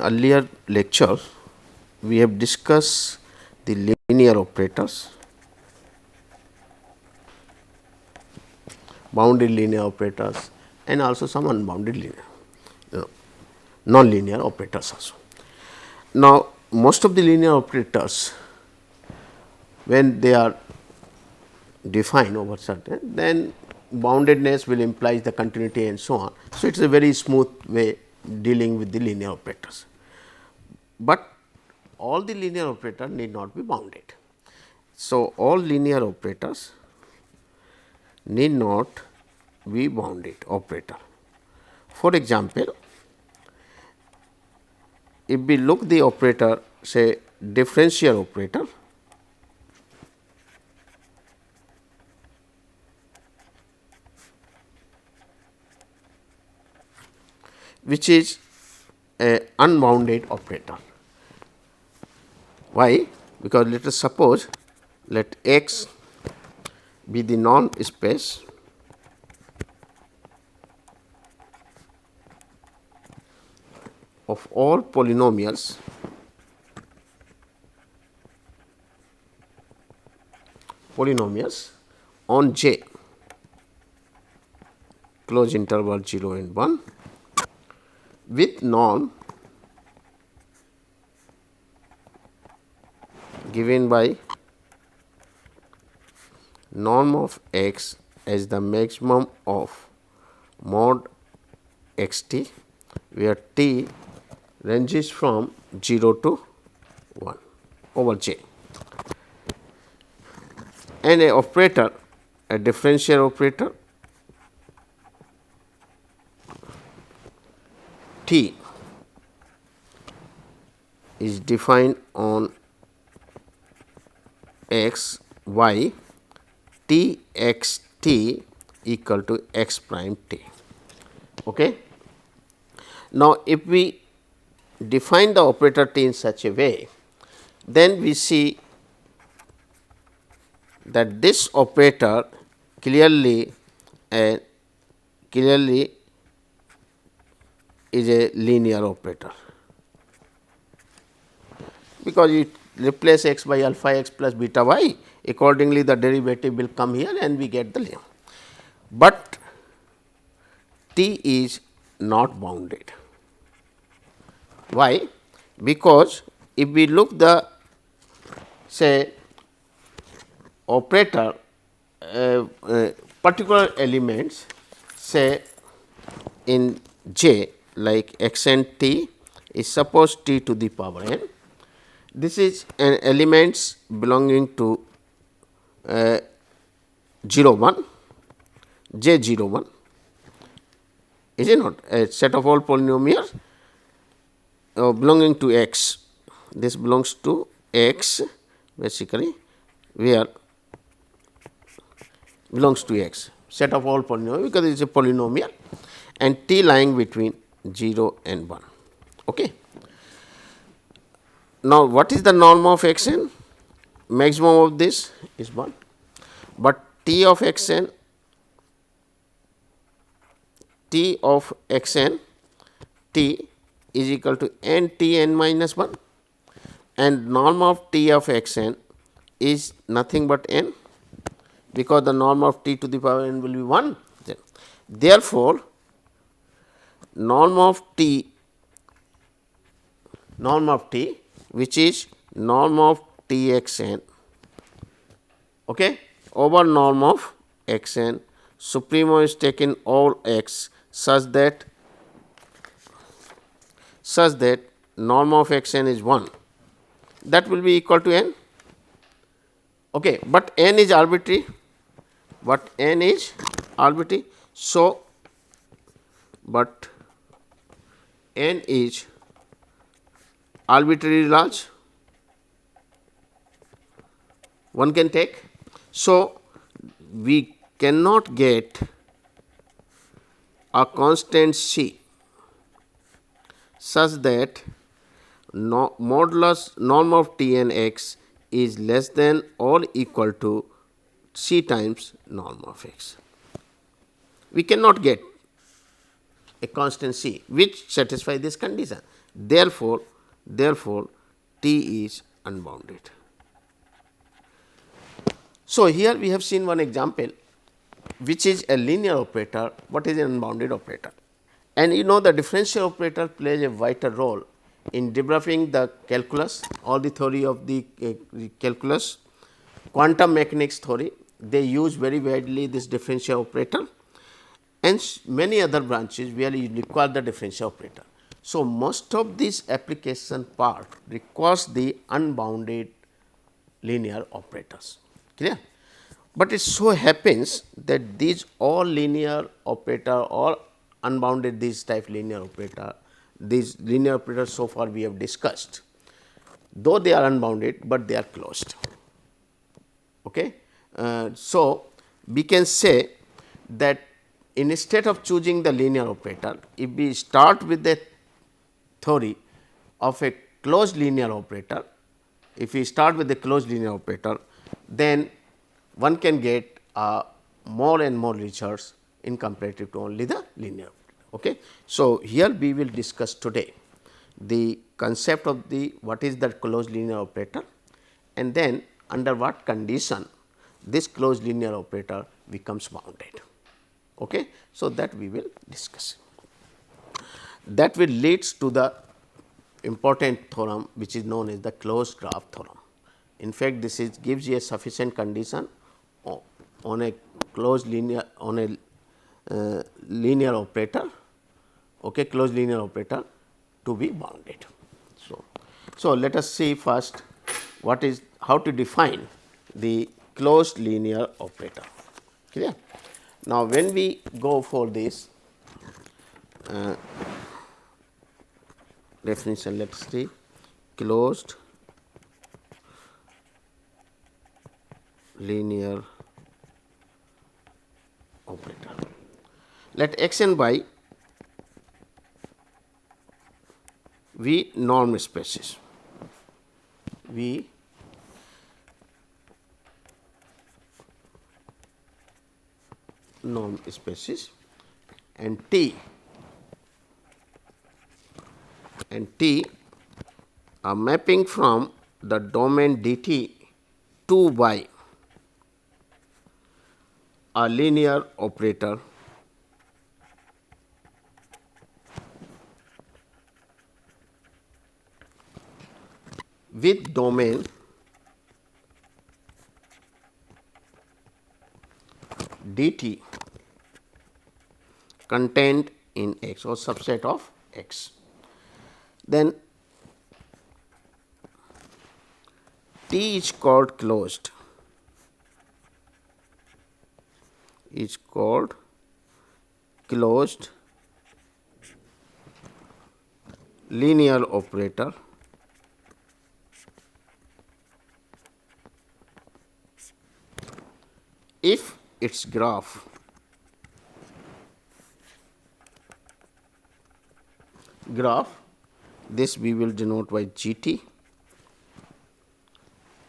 earlier lecture, we have discussed the linear operators, bounded linear operators, and also some unbounded linear, non-linear operators also. Now, most of the linear operators, when they are defined over certain, then boundedness will imply the continuity and so on. So, it is a very smooth way dealing with the linear operators, but all the linear operators need not be bounded. So, all linear operators need not be bounded operator. For example, if we look the operator say differential operator, which is a unbounded operator. Why? Because let us suppose let x be the non space of all polynomials on J close interval 0 and 1 with norm given by norm of x as the maximum of mod x t, where t ranges from 0 to 1 over J, and a operator, a differential operator T is defined on x y t x t equal to x prime t. Okay. Now, if we define the operator T in such a way, then we see that this operator clearly is a linear operator, because it replace x by alpha x plus beta y, accordingly the derivative will come here and we get the limit. But T is not bounded. Why? Because if we look the say operator particular elements say in J like x and t is suppose t to the power n. This is an elements belonging to 0 1 J 0 1, is it not a set of all polynomials belonging to x. This belongs to x basically, where belongs to x, set of all polynomials, because it is a polynomial, and t lying between 0 and 1. Okay. Now, what is the norm of x n? Maximum of this is 1, but t of x n t is equal to n t n minus 1, and norm of t of x n is nothing but n, because the norm of t to the power n will be 1. Therefore, norm of t which is norm of t x n over norm of x n, supremo is taken all x such that norm of x n is 1, that will be equal to n. Okay, but n is arbitrary, so but n is arbitrarily large, one can take. So, we cannot get a constant c such that modulus norm of t n x is less than or equal to c times norm of x. We cannot get a constant c which satisfy this condition, Therefore, T is unbounded. So, here we have seen one example which is a linear operator, what is an unbounded operator. And you know the differential operator plays a vital role in developing the calculus, all the theory of the calculus, quantum mechanics theory. They use very widely this differential operator and many other branches where you require the differential operator. So, most of this application part requires the unbounded linear operators, clear. But it so happens that these all linear operator or unbounded these type linear operator, these linear operators so far we have discussed, though they are unbounded, but they are closed. Okay. So, we can say that instead of choosing the linear operator, if we start with the theory of a closed linear operator, if we start with the closed linear operator, then one can get more and more results in comparative to only the linear operator. Okay. So, here we will discuss today the concept of the what is the closed linear operator, and then under what condition this closed linear operator becomes bounded. Okay. So, that we will discuss. That will leads to the important theorem which is known as the closed graph theorem. In fact, this is gives you a sufficient condition on a closed linear on a linear operator, okay, closed linear operator to be bounded. So, let us see first what is how to define the closed linear operator. Clear? Now, when we go for this definition, let us see closed linear operator. Let x and y be norm spaces, V norm spaces, and T are mapping from the domain dt to y a linear operator with domain dt contained in x or subset of x. Then T is called closed, linear operator if its graph this we will denote by GT,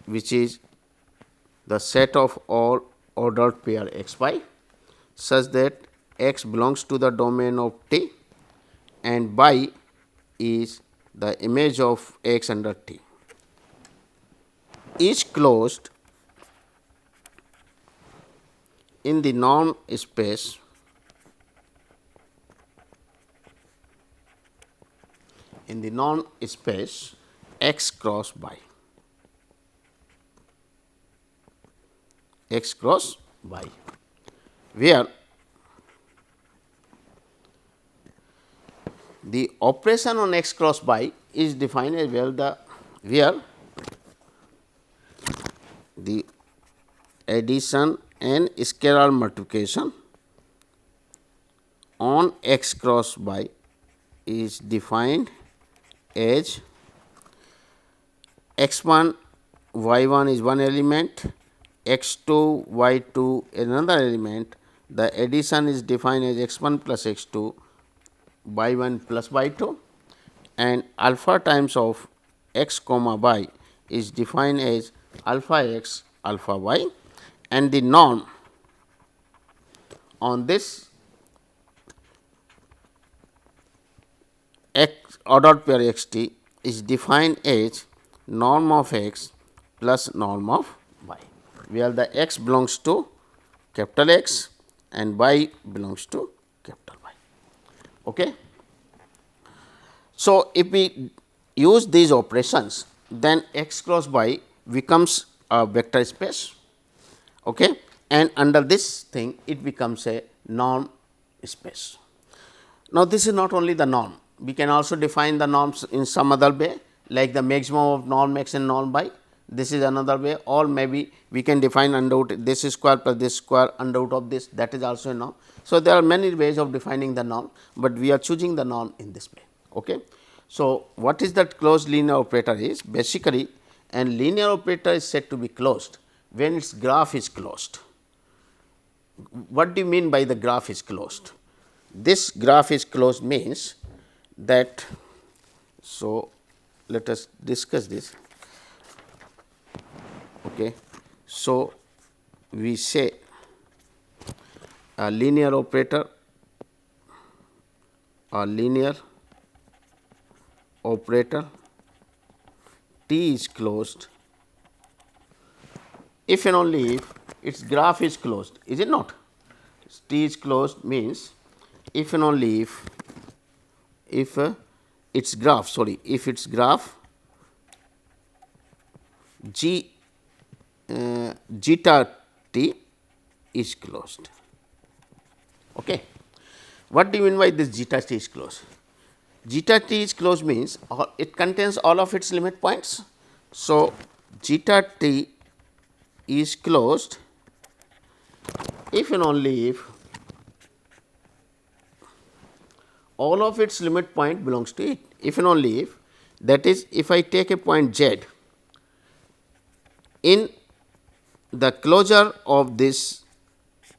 which is the set of all ordered pair x y such that x belongs to the domain of T and y is the image of x under T, is closed in the norm space x cross y, where the operation on x cross y is defined as well where the addition and scalar multiplication on x cross y is defined as x 1 y 1 is one element, x 2 y 2 another element. The addition is defined as x 1 plus x 2 y 1 plus y 2, and alpha times of x comma y is defined as alpha x alpha y, and the norm on this x ordered pair x t is defined as norm of x plus norm of y, where the x belongs to capital X and y belongs to capital Y. Okay. So, if we use these operations, then x cross y becomes a vector space, okay, and under this thing it becomes a norm space. Now, this is not only the norm, we can also define the norms in some other way, like the maximum of norm x and norm y. This is another way, or maybe we can define under root this square plus this square under root of this, that is also a norm. So, there are many ways of defining the norm, but we are choosing the norm in this way. Okay. So, what is that closed linear operator is? Basically, and linear operator is said to be closed when its graph is closed. What do you mean by the graph is closed? This graph is closed means that, so let us discuss this. Okay. So, we say a linear operator T is closed if and only if its graph is closed, is it not? T is closed means if and only if its graph, sorry, if its graph zeta t is closed. Okay. What do you mean by this zeta t is closed? Zeta t is closed means it contains all of its limit points. So, zeta t is closed if and only if all of its limit point belongs to it, if and only if, that is, if I take a point z in the closure of this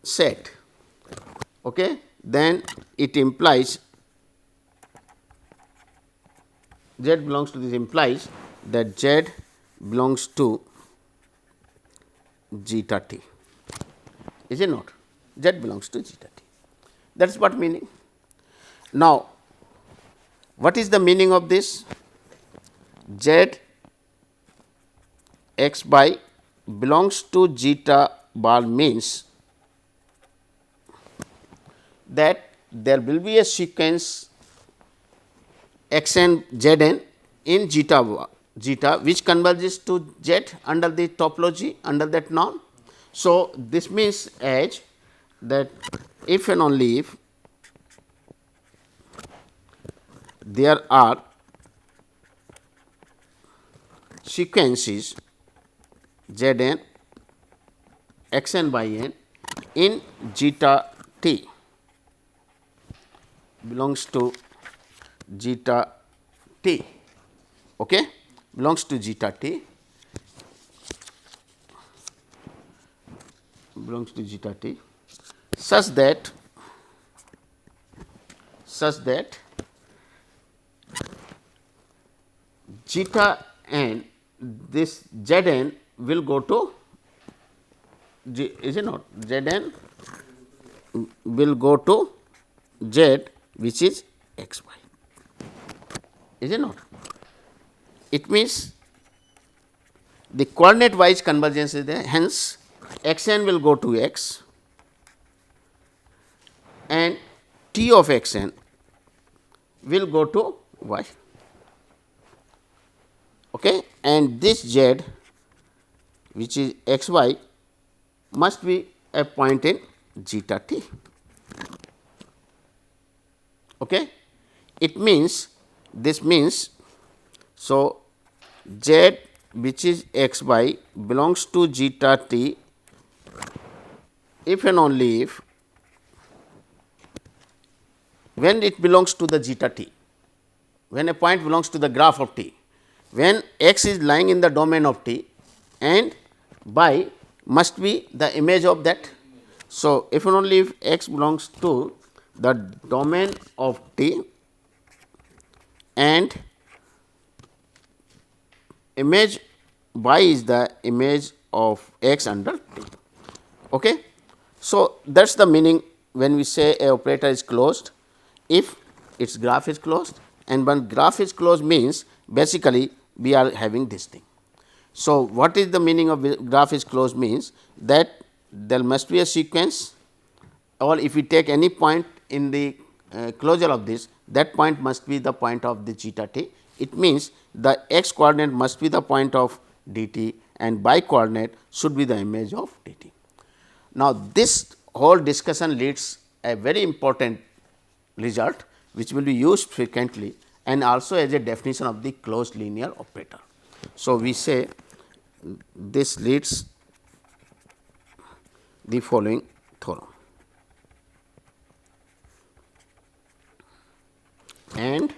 set, okay, then it implies z belongs to this, implies that z belongs to zeta t, is it not? Z belongs to zeta t, that is what meaning. Now, what is the meaning of this? Z x by belongs to zeta bar means that there will be a sequence x n z n in zeta which converges to z under the topology, under that norm. So, this means as that if and only if there are sequences z n, x n by n in zeta t belongs to zeta t, okay, belongs to zeta t, belongs to zeta t, such that zeta n, this z n will go to is it not, z n will go to z which is x y, is it not? It means the coordinate wise convergence is there, hence x n will go to x and t of x n will go to y, okay, and this z which is x y must be a point in zeta t. Okay. It means, this means, so z which is x y belongs to zeta t if and only if when it belongs to the zeta t, when a point belongs to the graph of t, when x is lying in the domain of t and y must be the image of that. So, if and only if x belongs to the domain of t and image y is the image of x under t. Okay. So, that is the meaning when we say a operator is closed if its graph is closed and when graph is closed means basically we are having this thing. So, what is the meaning of graph is closed means that there must be a sequence, or if we take any point in the closure of this, that point must be the point of the zeta t. It means the x coordinate must be the point of d t and y coordinate should be the image of d t. Now, this whole discussion leads a very important result which will be used frequently and also as a definition of the closed linear operator. So, we say this leads the following theorem, and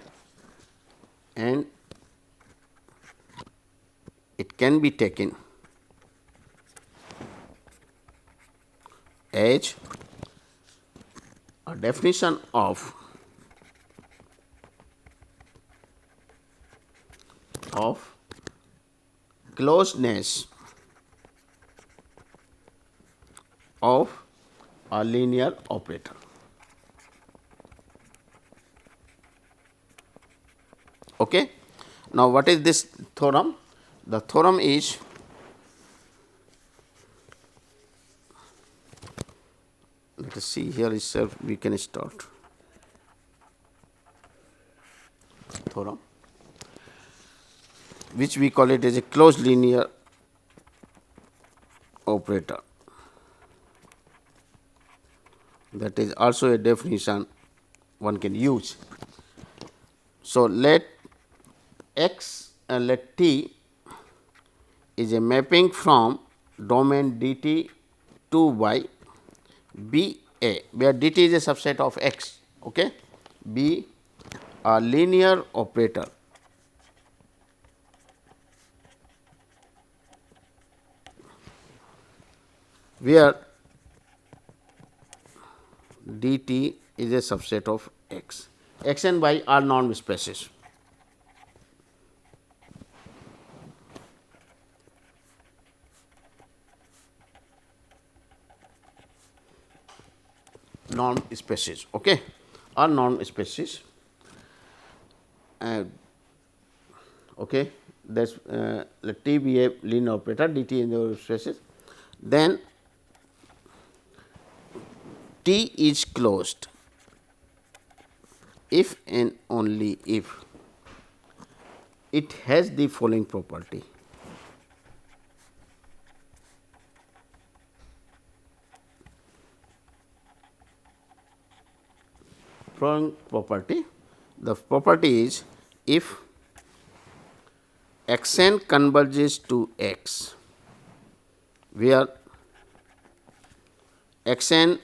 it can be taken as a definition of closedness of a linear operator. Okay. Now, what is this theorem? The theorem is let us see here itself we can start theorem, which we call it as a closed linear operator. That is also a definition one can use. So, let x and let t is a mapping from domain d t to y be a, where d t is a subset of x, okay, be a linear operator where d t is a subset of x. X and y are norm spaces. Norm spaces, okay, are norm spaces. Okay, that is let t be a linear operator, d t in the spaces. Then t is closed if and only if it has the following property. Following property, the property is if x n converges to x, where x n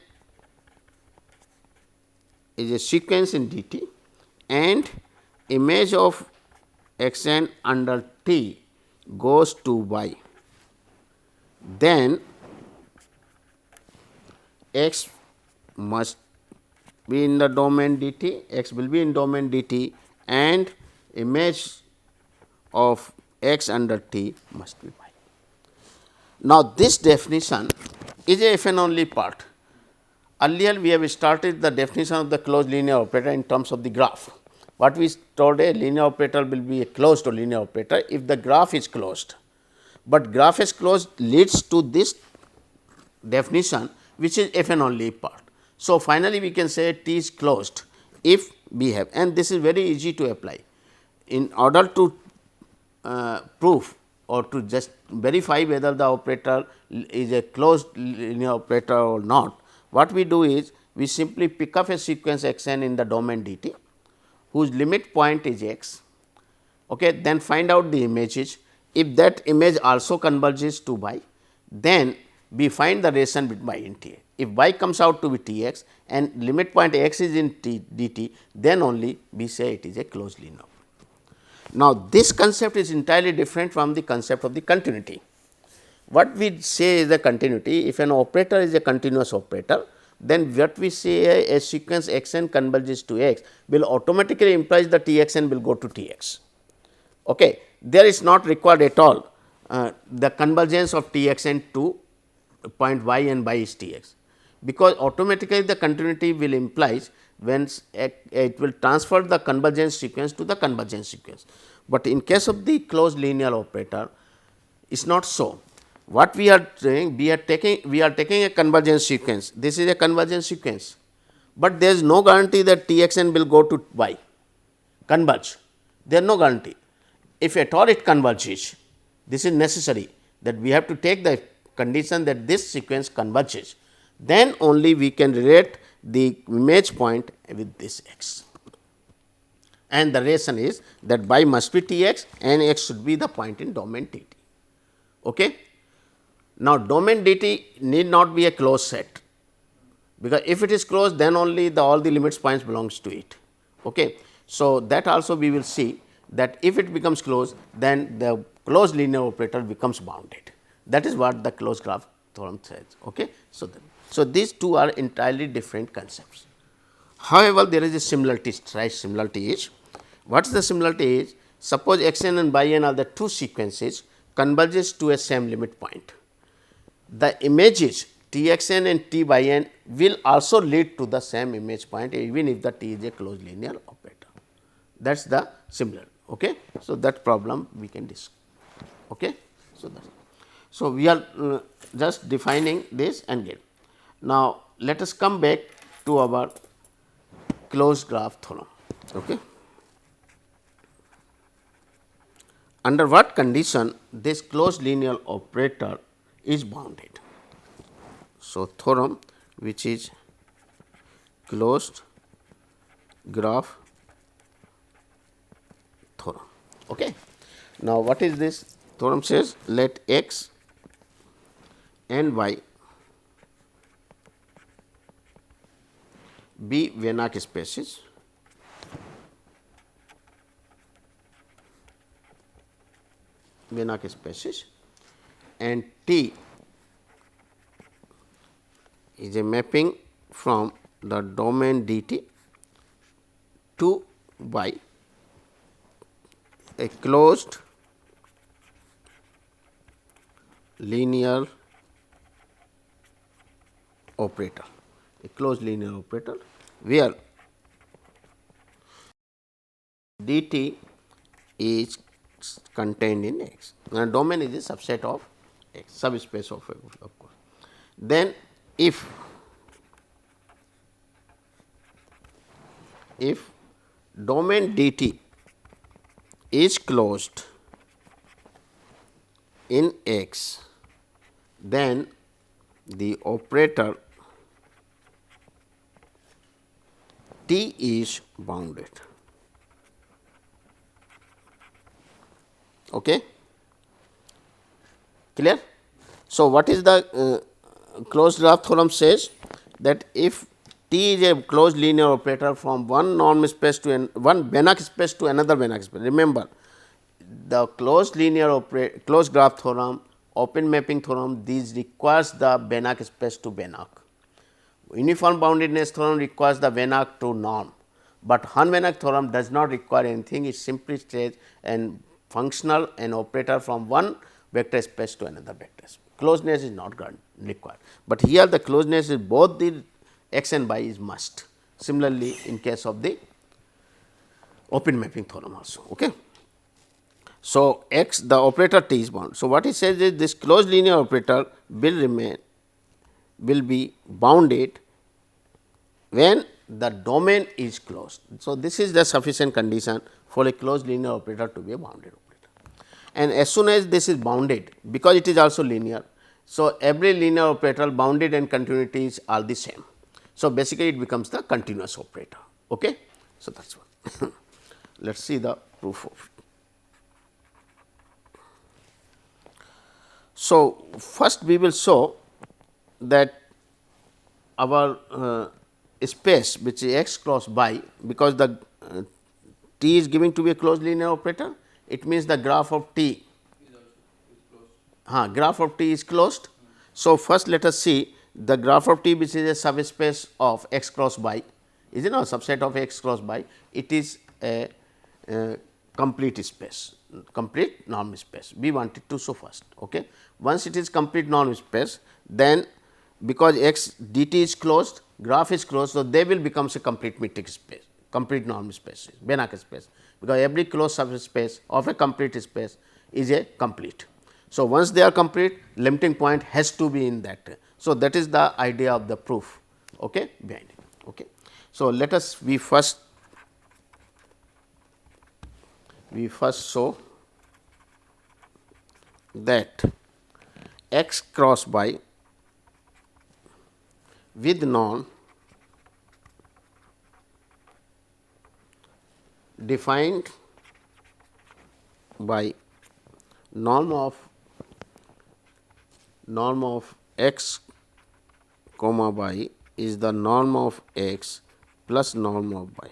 is a sequence in d t and image of x n under t goes to y, then x must be in the domain d t, x will be in domain d t and image of x under t must be y. Now, this definition is a if and only part. Earlier we have started the definition of the closed linear operator in terms of the graph. What we told, a linear operator will be a closed or linear operator if the graph is closed, but graph is closed leads to this definition which is if and only part. So, finally, we can say t is closed if we have, and this is very easy to apply. In order to prove or to just verify whether the operator is a closed linear operator or not, what we do is we simply pick up a sequence x n in the domain d t whose limit point is x, okay, then find out the images. If that image also converges to y, then we find the relation between y and t. If y comes out to be t x and limit point x is in t d t, then only we say it is a closed linear. Now, this concept is entirely different from the concept of the continuity. What we say is the continuity, if an operator is a continuous operator, then what we say a sequence x n converges to x will automatically implies the t x n will go to t x. Okay. There is not required at all the convergence of t x n to point y and y is t x, because automatically the continuity will implies when it will transfer the convergence sequence to the convergence sequence. But in case of the closed linear operator, it is not so. What we are doing, we are taking a convergence sequence. This is a convergence sequence, but there is no guarantee that T x n will go to y converge. There is no guarantee. If at all it converges, this is necessary that we have to take the condition that this sequence converges, then only we can relate the image point with this x. And the relation is that y must be T x and x should be the point in domain D t. Okay? Now, domain D t need not be a closed set, because if it is closed, then only all the limits points belongs to it. Okay. So, that also we will see that if it becomes closed, then the closed linear operator becomes bounded. That is what the closed graph theorem says. Okay. So, these two are entirely different concepts. However, there is a similarity, slight similarity is, what is the similarity is, suppose x n and y n are the two sequences converges to a same limit point. The images T x n and T y n will also lead to the same image point, even if the T is a closed linear operator. That is the similar. Okay. So, that problem we can discuss. Okay. So, we are just defining this and get. Now, let us come back to our closed graph theorem. Okay. Under what condition this closed linear operator is bounded? So, theorem which is closed graph theorem. Okay. Now, what is this? Theorem says let x and y be Banach spaces and T is a mapping from the domain D t to y, a closed linear operator, where D t is contained in X, and domain is a subset of X, subspace of course. Then if domain D t is closed in X, then the operator T is bounded. Okay. Clear? So, what is the closed graph theorem says that if T is a closed linear operator from one norm space to one Banach space to another Banach space. Remember, the closed graph theorem, open mapping theorem, these requires the Banach space to Banach. Uniform boundedness theorem requires the Banach to norm, but Hahn-Banach theorem does not require anything. It simply says an functional an operator from one vector space to another vector space. Closeness is not required, but here the closeness is both the x and y is must. Similarly, in case of the open mapping theorem also. Okay. So, x the operator T is bound. So, what he says is this closed linear operator will be bounded when the domain is closed. So, this is the sufficient condition for a closed linear operator to be a bounded operator. And as soon as this is bounded, because it is also linear. So, every linear operator bounded and continuities are the same. So, basically it becomes the continuous operator. Okay. So, that is one. Let us see the proof of it. So, first we will show that our space which is x cross y, because the T is given to be a closed linear operator, it means the graph of T is closed. So, first let us see the graph of T which is a subspace of x cross y, is it not subset of x cross y, it is a complete space, complete norm space. We wanted to show first. Okay. Once it is complete norm space, then because x dt is closed, graph is closed. So, they will become a complete metric space, complete norm space, Banach space, because every closed subspace of a complete space is a complete. So, once they are complete, limiting point has to be in that. So, that is the idea of the proof behind it. So, let us we first show that x cross by with norm defined by norm of x comma y is the norm of x plus norm of y.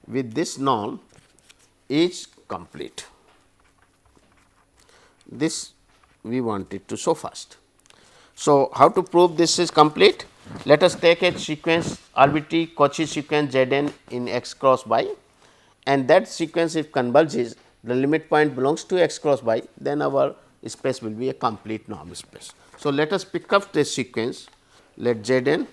With this norm is complete. This we wanted to show first. So, how to prove this is complete? Let us take a sequence arbitrary Cauchy sequence Z n in x cross y, and that sequence if converges, the limit point belongs to x cross y, then our space will be a complete norm space. So, let us pick up this sequence, let Z n,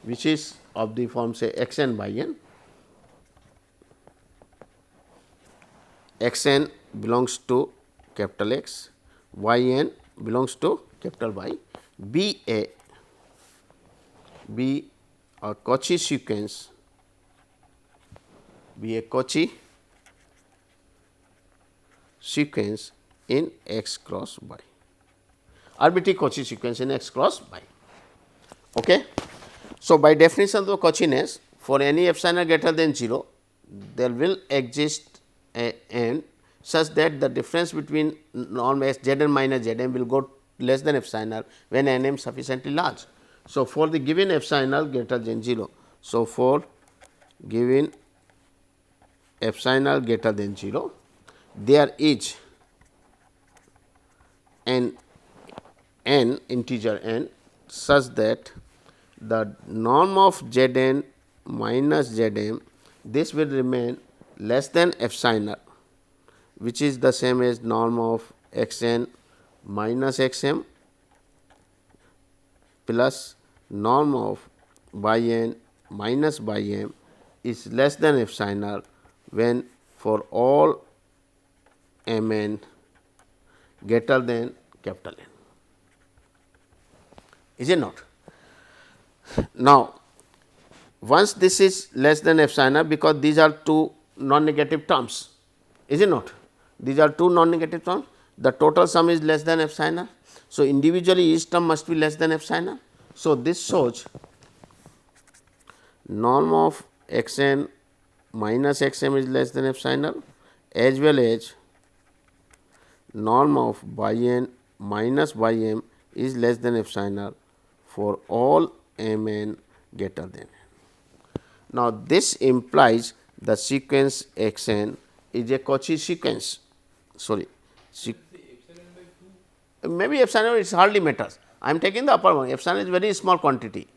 which is of the form say x n by n, x n belongs to capital X, y n belongs to capital Y, be a Cauchy sequence, be a Cauchy sequence in x cross y, arbitrary Cauchy sequence in x cross y. So, by definition of the Cauchyness, for any epsilon greater than 0, there will exist a n such that the difference between norm s z n minus z m will go less than epsilon when n m sufficiently large. So, for the given epsilon greater than 0, so for given epsilon greater than 0, there is an n integer n such that the norm of z n minus z m, this will remain less than epsilon, which is the same as norm of x n minus x m plus norm of y n minus y m is less than epsilon when for all m n greater than capital N. Is it not? Now, once this is less than epsilon, because these are two non-negative terms, is it not? These are two non-negative terms, the total sum is less than epsilon. So, individually each term must be less than epsilon. So, this shows norm of x n minus x m is less than epsilon, as well as norm of y n minus y m is less than epsilon for all m n greater than n. Now, this implies the sequence x n is a Cauchy sequence, maybe epsilon it hardly matters. I am taking the upper one, epsilon is very small quantity,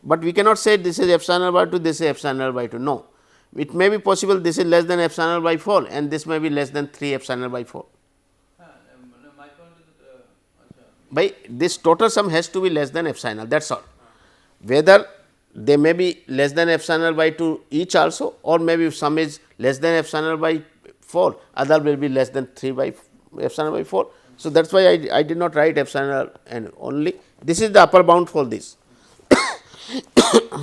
but we cannot say this is epsilon by 2, this is epsilon by 2, no. It may be possible this is less than epsilon by 4 and this may be less than 3 epsilon by 4. By this total sum has to be less than epsilon, that is all. Whether they may be less than epsilon by 2 each also, or maybe if sum is less than epsilon by 4, other will be less than 3 by epsilon by 4. So, that is why I did not write epsilon and only this is the upper bound for this.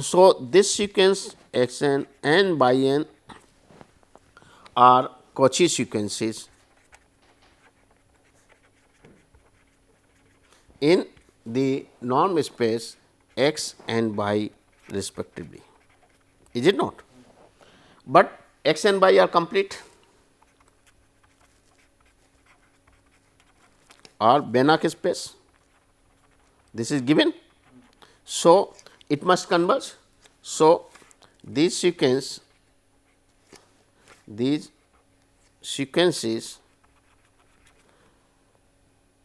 So, this sequence x n and y n are Cauchy sequences in the norm space x and y respectively, is it not? But x and y are complete, or Banach space, this is given. So, it must converge. So, these sequences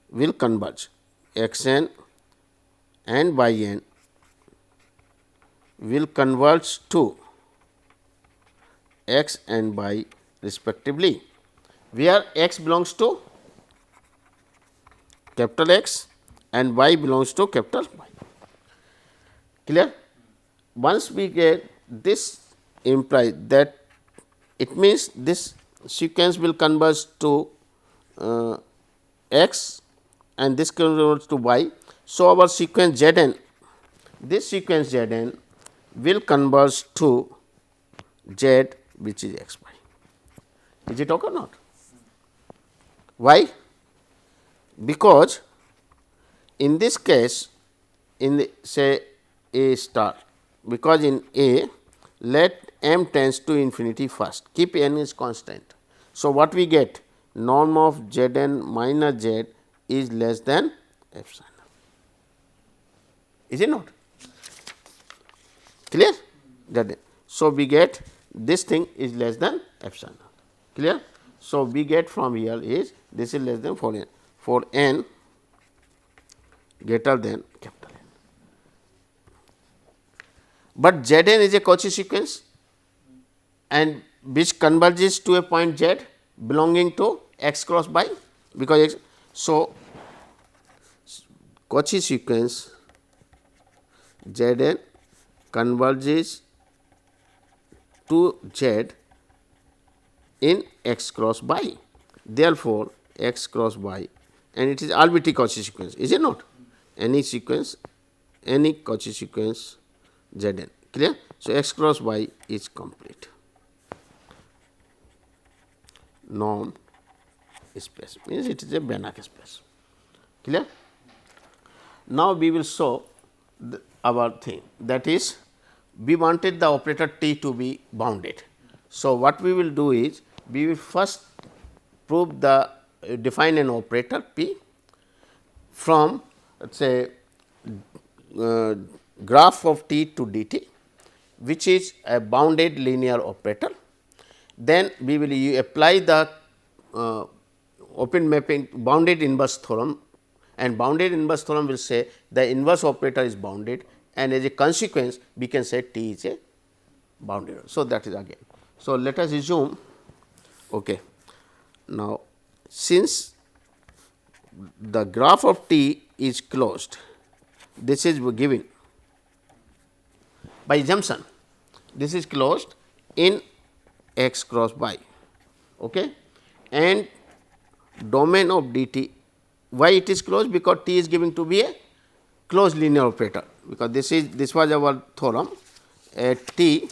will converge, x n and y n will converge to x and y respectively, where x belongs to capital X and y belongs to capital Y. Clear? Once we get this, implies that it means this sequence will converge to X and this converges to Y. So, our sequence Z n, this sequence Z n will converge to Z, which is X Y. Is it okay or not? Why? Because in this case, in the, say A star, because in A, let m tends to infinity first, keep n is constant. So, what we get? Norm of Z n minus Z is less than epsilon. Is it not? Clear? So, we get this thing is less than epsilon. Clear? So, we get from here is this is less than for n greater than capital N. But Z n is a Cauchy sequence and which converges to a point Z belonging to x cross y, because x. So, Cauchy sequence Z n converges to Z in x cross y. Therefore, x cross y, and it is arbitrary Cauchy sequence, is it not? Any sequence, any Cauchy sequence Z n. Clear? So, x cross y is complete. Norm space means it is a Banach space. Clear? Now, we will show our thing, that is we wanted the operator T to be bounded. So, what we will do is we will first prove the define an operator P from let us say graph of T to dt, which is a bounded linear operator. Then we will apply the open mapping bounded inverse theorem, and bounded inverse theorem will say the inverse operator is bounded, and as a consequence we can say T is a bounded. So, that is again. So, let us assume okay. Now, since the graph of T is closed, this is given by assumption, this is closed in x cross y, okay, and domain of dt. Why it is closed? Because T is given to be a closed linear operator, because this was our theorem, T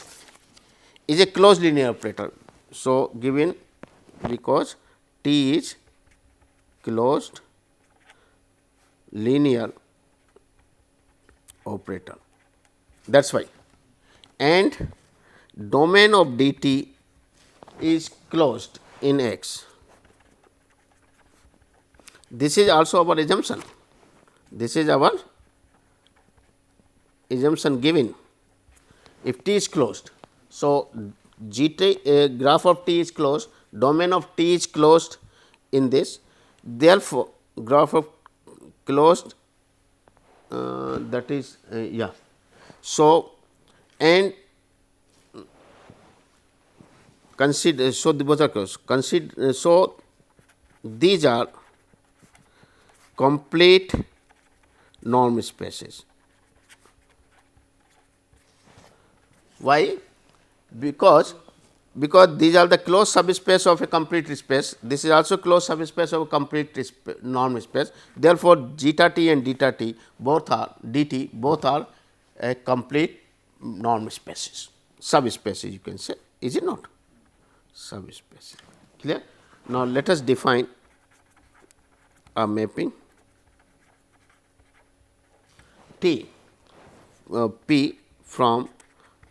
is a closed linear operator. So, given because T is closed linear operator, that is why, and domain of dt is closed in x. This is also our assumption, this is our assumption given if T is closed. So, graph of T is closed, domain of T is closed in this, therefore, graph of closed that is yeah. So, and consider, so the both are closed, consider, so these are complete norm spaces. Why? Because these are the closed subspace of a complete space, this is also closed subspace of a complete norm space. Therefore, zeta t and delta t both are dt both are a complete norm spaces, subspaces you can say, is it not? Subspaces. Clear? Now, let us define a mapping T P from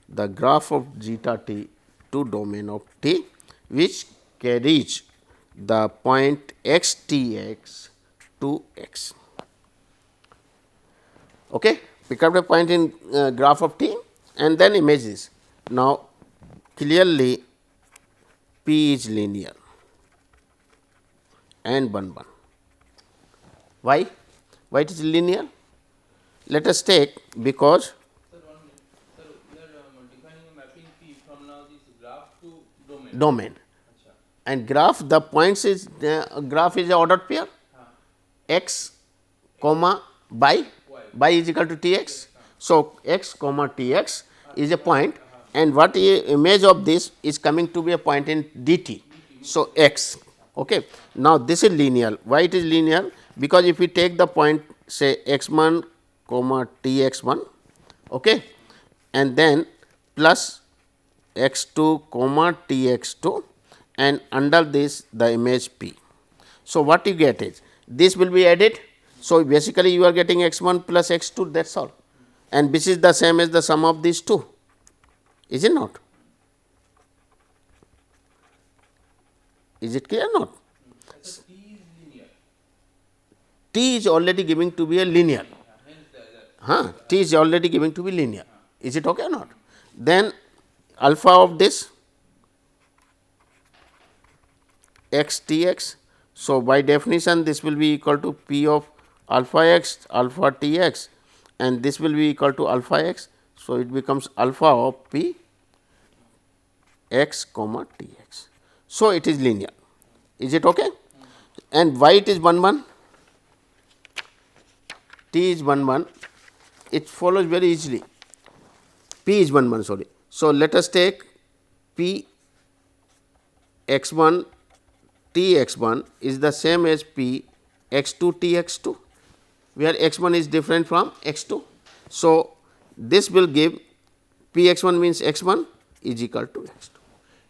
the graph of zeta t to domain of T, which carries the point x t x to x. Okay. Pick up the point in graph of T and then image this. Now, clearly P is linear and 1 1. Why? Why it is linear? Let us take because defining a mapping P from now this graph to domain. And graph, the points is graph is a ordered pair x comma by is equal to Tx. So, x comma Tx is a point, and what image of this is coming to be a point in dt. So, x. Okay. Now, this is linear. Why it is linear? Because if we take the point say x1 comma Tx1, okay, and then plus x2 comma Tx2, and under this the image P. So, what you get is this will be added. So, basically you are getting x1 plus x2, that is all, and this is the same as the sum of these two, is it not? Is it clear or not? So T is linear. T is already giving to be a linear. Hence T is already giving to be linear. Is it okay or not? Then alpha of this x T x. So, by definition this will be equal to P of alpha x alpha T x, and this will be equal to alpha x. So, it becomes alpha of P x comma T x. So, it is linear. Is it okay? And why it is 1 1? T is 1 1. It follows very easily. P is 1 1, sorry. So, let us take P x 1 T x 1 is the same as P x 2 T x 2, where x 1 is different from x 2. So, this will give P x 1 means x 1 is equal to x 2.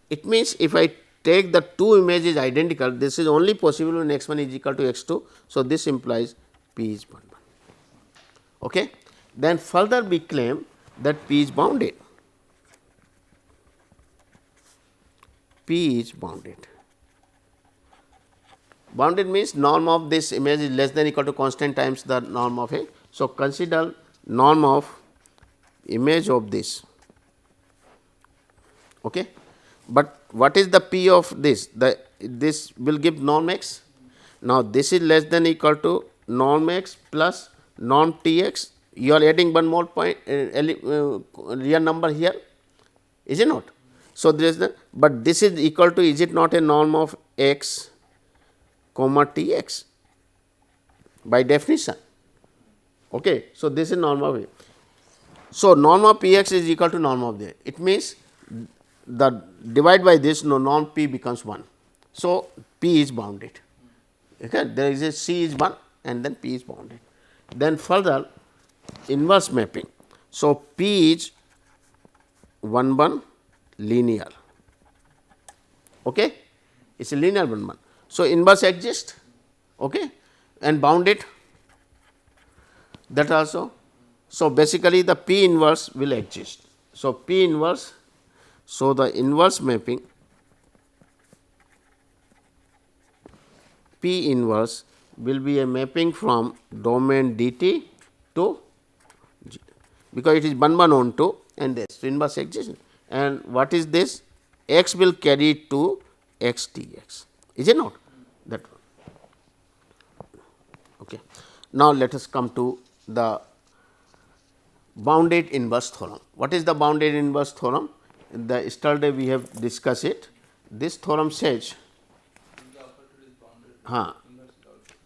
It means, if I take the two images identical, this is only possible when x 1 is equal to x 2. So, this implies P is 1 1. Okay. Then further we claim that P is bounded. P is bounded. Bounded means norm of this image is less than or equal to constant times the norm of A. So, consider norm of image of this. Okay. But what is the P of this? This will give norm x. Now, this is less than or equal to norm x plus norm T x. You are adding one more point real number here, is it not? So, there is the, but this is equal to, is it not a norm of x comma T x by definition? Okay. So, this is norm of A. So, norm of P x is equal to norm of A. It means the divide by this, norm P becomes 1. So, P is bounded. Okay. There is a C is 1 and then P is bounded. Then further inverse mapping. So, P is 1 1 linear. Okay. It is a linear 1 1. So, inverse exists, okay, and bounded, that also. So, basically the P inverse will exist. So, P inverse. So, the inverse mapping P inverse will be a mapping from domain dt to G, because it is 1 1 on 2 and this. So, inverse exists, and what is this? X will carry it to x T x, is it not? That one. Okay. Now, let us come to the bounded inverse theorem. What is the bounded inverse theorem? Yesterday we have discussed it. This theorem says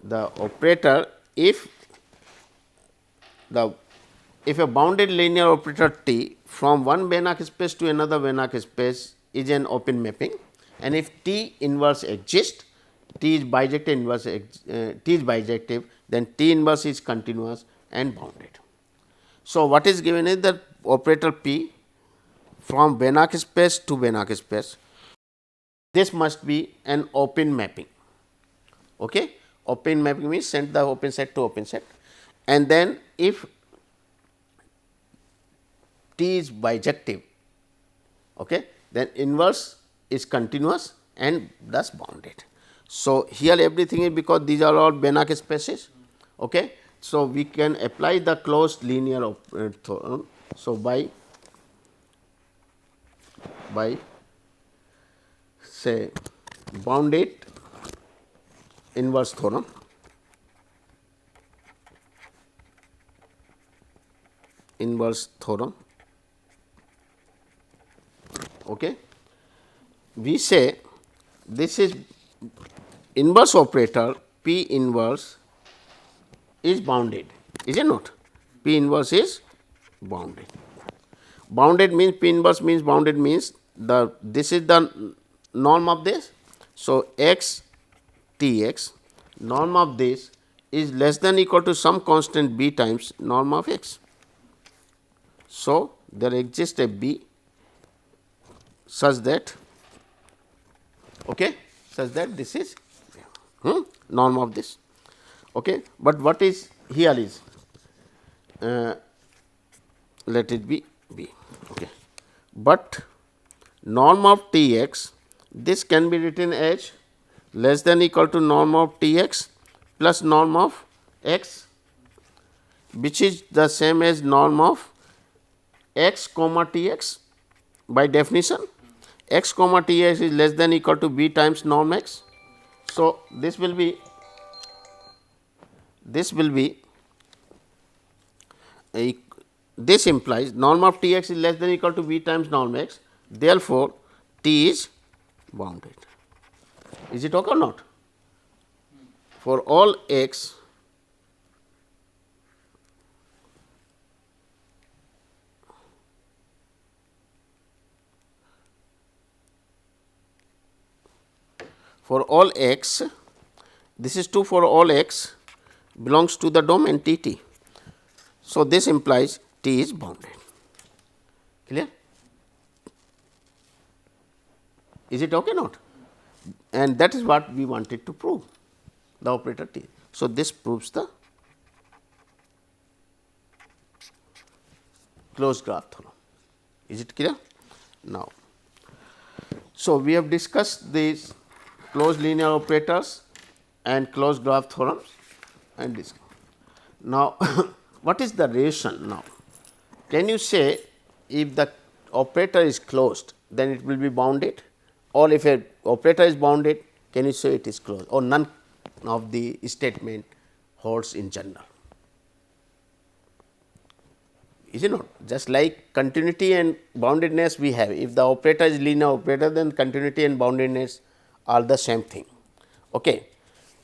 the operator, if a bounded linear operator T from one Banach space to another Banach space is an open mapping, and if T inverse exists, T is bijective inverse, T is bijective, then T inverse is continuous and bounded. So, what is given is that operator P from Banach space to Banach space, this must be an open mapping. Okay. Open mapping means send the open set to open set, and then if T is bijective, okay, then inverse is continuous and thus bounded. So, here everything is because these are all Banach spaces. Okay. So, we can apply the closed linear theorem. So, by say bounded inverse theorem, okay, we say this is inverse operator P inverse is bounded, is it not? P inverse is bounded. Bounded means P inverse means bounded means the this is the norm of this. So, x T x norm of this is less than equal to some constant b times norm of x. So, there exists a b such that this is norm of this. Okay. But what is here is let it be b. Okay. But norm of T x, this can be written as less than equal to norm of T x plus norm of x, which is the same as norm of x comma T x by definition. X comma T x is less than equal to b times norm x. So, this will be this implies norm of T x is less than equal to b times norm x. Therefore, T is bounded. Is it okay or not? For all x this is true for all x belongs to the domain T T. So, this implies T is bounded. Clear? Is it okay or not? And that is what we wanted to prove, the operator T. So, this proves the closed graph theorem. Is it clear? Now, so we have discussed these closed linear operators and closed graph theorems and this. Now, what is the relation now? Can you say if the operator is closed, then it will be bounded, or if a operator is bounded, can you say it is closed, or none of the statement holds in general? Is it not? Just like continuity and boundedness we have, if the operator is linear operator, then continuity and boundedness are the same thing. Okay.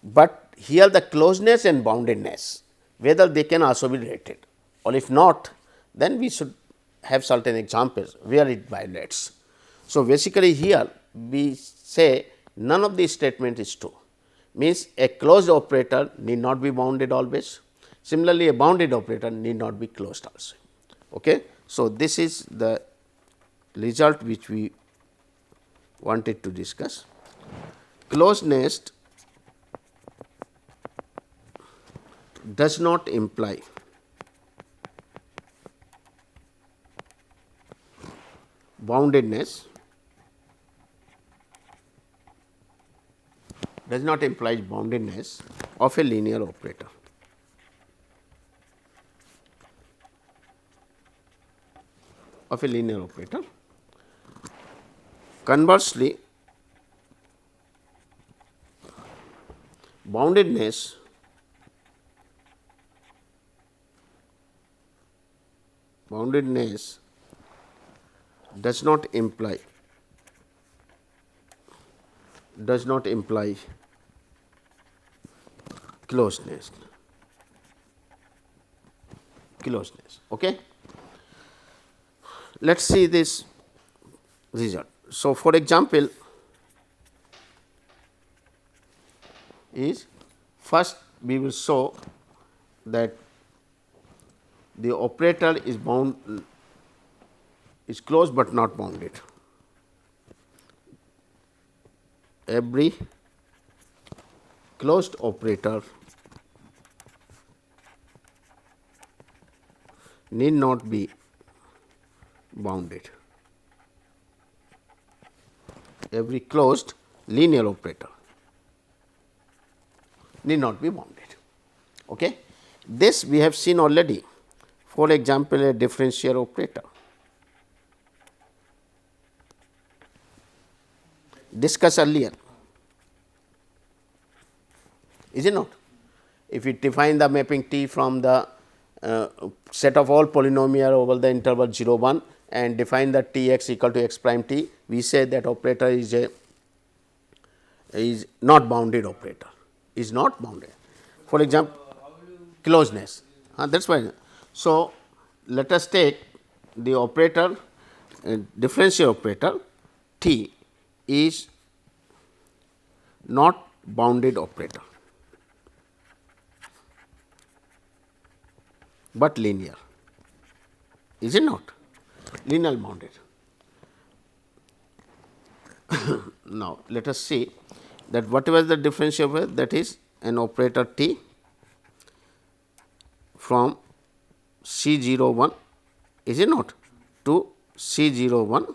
But here the closeness and boundedness, whether they can also be related, or if not, then we should have certain examples where it violates. So, basically here we say none of these statement is true, means a closed operator need not be bounded always. Similarly, a bounded operator need not be closed also. Okay. So, this is the result which we wanted to discuss. Closeness does not imply boundedness, of a linear operator. Conversely, boundedness does not imply closeness. Okay. Let us see this result. So, for example, is first we will show that the operator is closed but not bounded. Every closed operator need not be bounded. Every closed linear operator need not be bounded. Okay. This we have seen already. For example, a differential operator discussed earlier. Is it not? If we define the mapping T from the set of all polynomial over the interval 0 1 and define the T x equal to x prime t, we say that operator is not bounded operator, is not bounded. For example, closeness. That is why. So, let us take the operator differential operator T is not bounded operator, but linear, is it not? Linear bounded. Now, let us see that whatever the differential operator, that is an operator T from C 0 1, is it not, to C 0 1,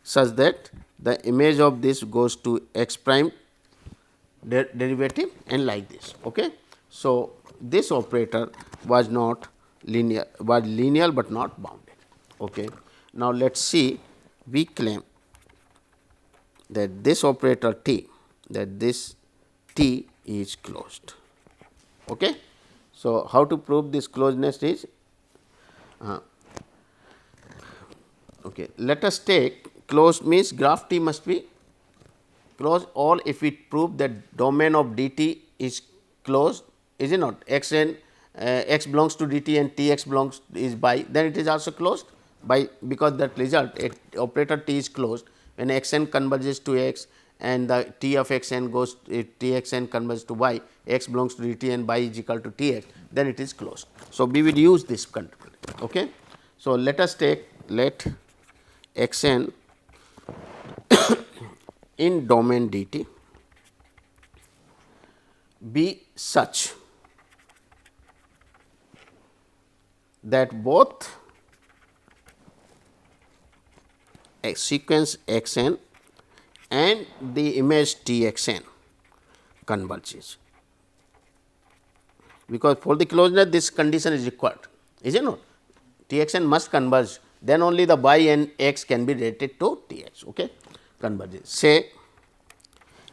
such that the image of this goes to x prime derivative and like this. Okay. So, this operator was not linear, was linear, but not bounded. Okay. Now, let us see, we claim that this operator T, that this T is closed. Okay. So, how to prove this closeness is, okay, let us take closed means graph T must be closed, or if we prove that domain of dt is closed, is it not, x n x belongs to dt and t x belongs is by, then it is also closed by, because that result operator T is closed when x n converges to x and the T of x n goes T x n converges to y, x belongs to dt and y is equal to T x, then it is closed. So, we will use this control. Okay. So, let us take, let x n in domain dt be such that both a sequence x n and the image T x n converges, because for the closeness this condition is required, is it not? T x n must converge, then only the y and x can be related to T x. Okay. Converges. Say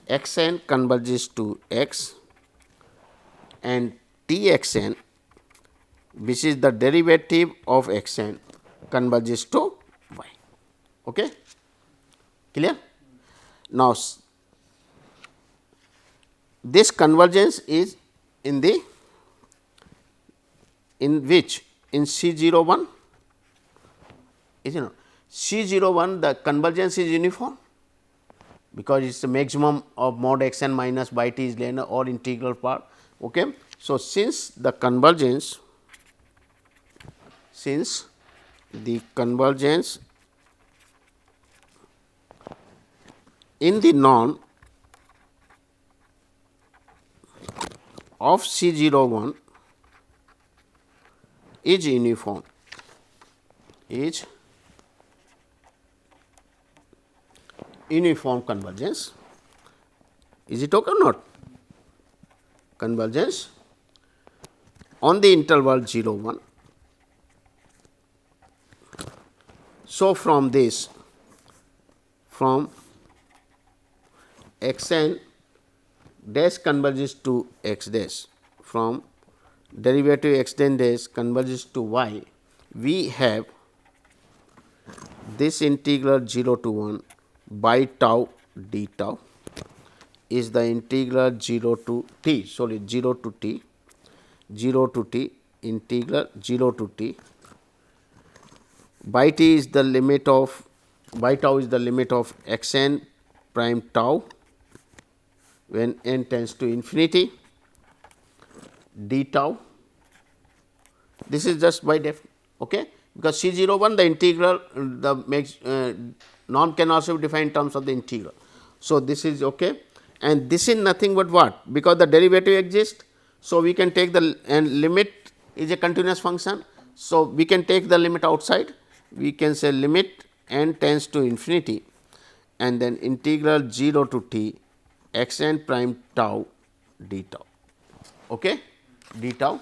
x n converges to x and T x n, which is the derivative of x n, converges to y. Okay. Clear? Now, this convergence is in the, in which, in C 0 1, is it not? C 0 1 the convergence is uniform, because it is the maximum of mod x n minus by t is linear or integral part. Okay. So, since the convergence in the norm of C 0 1 is uniform, is uniform convergence, is it okay or not? Convergence on the interval 0 1. So, from this, from x n dash converges to x dash, from derivative x n dash converges to y, we have this integral 0 to 1 by tau d tau is the integral 0 to t, sorry 0 to t, 0 to t, integral 0 to t, by t is the limit of, by tau is the limit of x n prime tau when n tends to infinity, d tau, this is just by def. Okay. Because C 0 1 the integral, the makes norm can also be defined in terms of the integral. So, this is okay, and this is nothing but what, because the derivative exists. So, we can take the, and limit is a continuous function. So, we can take the limit outside, we can say limit n tends to infinity and then integral 0 to t x n prime tau d tau, okay, d tau,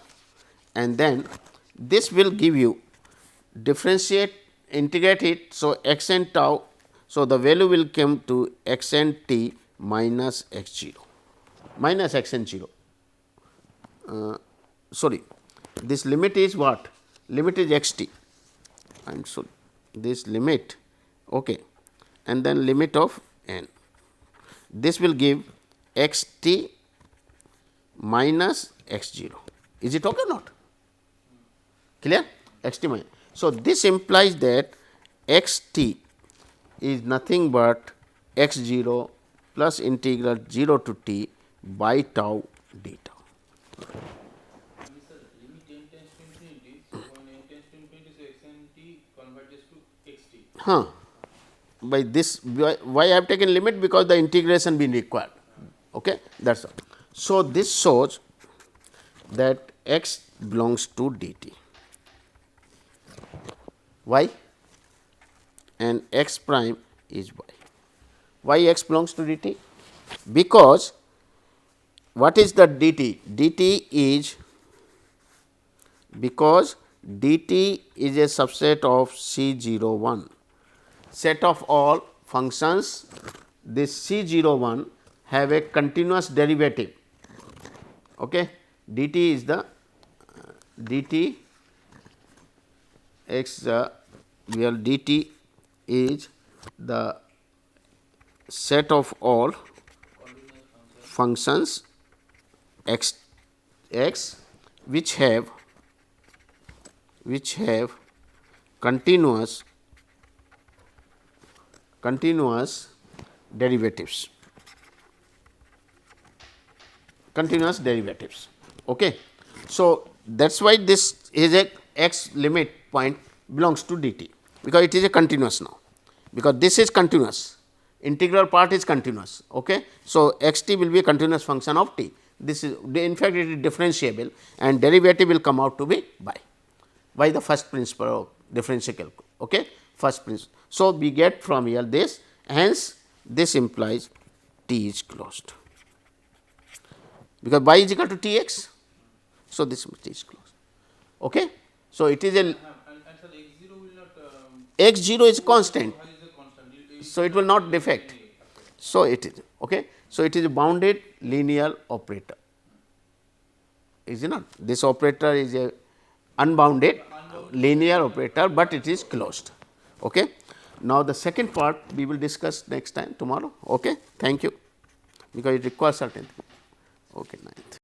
and then this will give you differentiate, integrate it. So, x n tau, so the value will come to x n t minus x 0, minus x n 0, sorry, this limit is what, limit is x t, I am sorry, this limit, okay, and then limit of n, this will give x t minus x 0, Is it okay or not? Clear? X t minus. So, this implies that x t is nothing but x 0 plus integral 0 to t by tau d tau. And sir, limit n tends to infinity. So when n tends to infinity, so x and t converges to xt. Huh. By this, why I have taken limit? Because the integration been required. Okay, that is all. So, this shows that x belongs to dt. Y and x prime is y. Why x belongs to dt? Because what is the dt? dt is because dt is a subset of C 0 1 set of all functions. This C 0 1 have a continuous derivative. Okay. dt is the dt x where dt is the set of all functions x which have continuous derivatives. Okay. So, that is why this is a x limit point belongs to dt, because it is a continuous now, because this is continuous, integral part is continuous. Okay. So, x t will be a continuous function of t. This is, in fact, it is differentiable and derivative will come out to be by the first principle of differential calculus. Okay. First principle. So, we get from here this, hence this implies t is closed, because y is equal to t x. So, this t is closed. Okay. So, it is a And sir, x0 will not. x 0 is constant. How is the constant? So, it will not defect. So, it is okay. So, it is a bounded linear operator, is it not? This operator is a unbounded linear operator, but it is closed. Okay. Now, the second part we will discuss next time tomorrow. Okay. Thank you, because it requires certain thing. Okay, 9th.